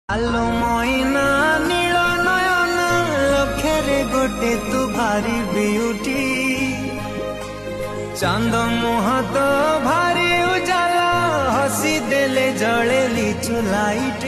আলো ময়না নীল নয়ন লক্ষেরে গোটে তু ভারি বিউটি চাঁদ মুহত ভারি উজালা হসি দেলে জলে লিচু লাইট